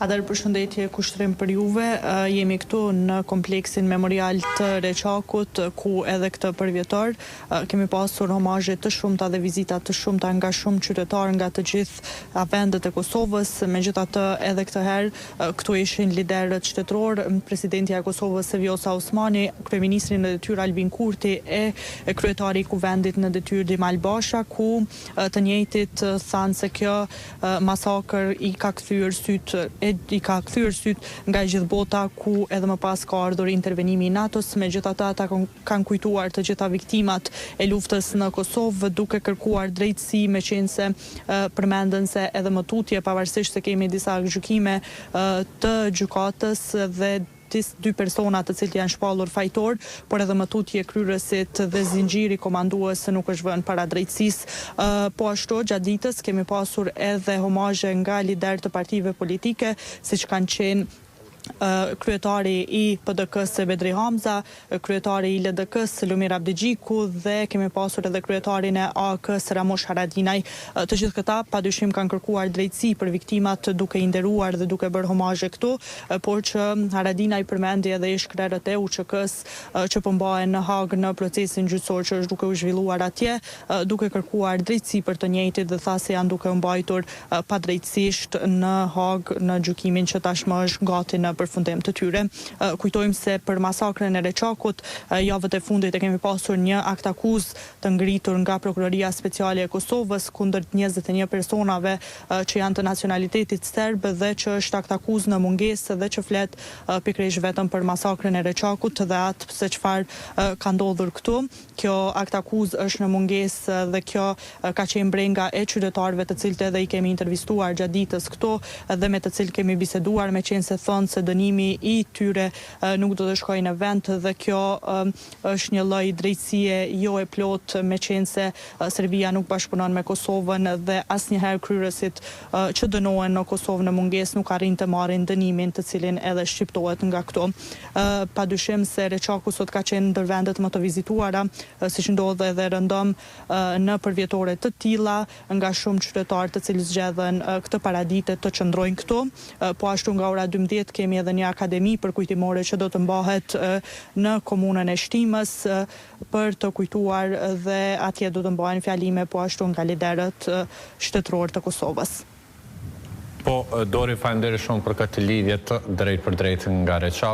Atëherë përshëndetje, kushtrim për juve. Jemi këtu në kompleksin memorial të Reçakut, ku edhe këtë përvjetor kemi pasur homazhe të shumta dhe vizita të shumta nga shumë qytetarë nga të gjitha vendet e Kosovës. Megjithatë, edhe këtë herë këtu ishin liderët shtetëror, presidenti i Kosovës Vjosa Osmani, kryeministri në detyrë Albin Kurti e kryetari i kuvendit në detyrë Djemal Basha, ku të njëjtit thanë se kjo masakër i ka kthyer syt nga gjithë bota, ku edhe më pas ka ardhur intervenimi i NATO-s. Megjithatë, ata kanë kujtuar të gjitha viktimat e luftës në Kosovë, duke kërkuar drejtësi, meqense përmendën se edhe më tutje, pavarësisht se kemi disa gjykime të gjykatës dhe dy persona të cilët janë shpallur fajtor, por edhe më tutje kryerësit dhe zinxhiri komandues nuk është vënë para drejtësisë. Po ashtu, gjatë ditës kemi pasur edhe homazhe nga liderë të partive politike, siç kanë qenë kryetari i PDK-s Bedri Hamza, kryetari i LDK-s Lumir Abdigjiku dhe kemi pasur edhe kryetarin e AK-s Ramush Haradinaj. Të gjithë këta padyshim kanë kërkuar drejtësi për viktimat, duke i nderuar dhe duke bërë homazhe këtu, por që Haradinaj përmendi edhe ish-krerët e UÇK-s që po mbahen në Hag në procesin gjyqësor që është duke u zhvilluar atje, duke kërkuar drejtësi për të njëjtit dhe tha se janë duke u mbajtur padrejtësisht në Hag në gjykimin që tashmë është gati në përfundim të tyre. Kujtojmë se për masakrën e Reçakut, javët e fundit e kemi pasur një akt akuzë të ngritur nga Prokuroria Speciale e Kosovës kundër 21 personave që janë të nacionalitetit serb dhe që është akt akuzë në mungesë dhe që flet pikërisht vetëm për masakrën e Reçakut dhe atë se çfarë ka ndodhur këtu. Kjo akt akuzë është në mungesë dhe kjo ka qenë brenga e qytetarëve të cilët edhe i kemi intervistuar gjatë ditës këtu dhe me të cilët kemi biseduar, meqense thonë se dënimi i tyre nuk do të shkojë në vend dhe kjo është një lloj drejtësie jo e plot, meqense Serbia nuk bashkëpunon me Kosovën dhe asnjëherë kryerësit që dënohen në Kosovë në mungesë nuk arrin të marrin dënimin të cilin edhe shqiptohet nga këto. Padyshim se Reçaku sot ka qenë ndër vendet më të vizituara, siç ndodh edhe rëndom në përvjetore të tilla nga shumë qytetarë të cilët zgjedhen këtë paradite të qëndrojnë këtu. Po ashtu nga ora 12 kemi edhe një akademi për kujtimore që do të mbahet në komunën e Shtimës për të kujtuar dhe atje do të mbahen fjalime po ashtu nga liderët shtetëror të Kosovës. Po, Dori, faleminderit shumë për këtë lidhje të drejt për drejt nga Reçaku.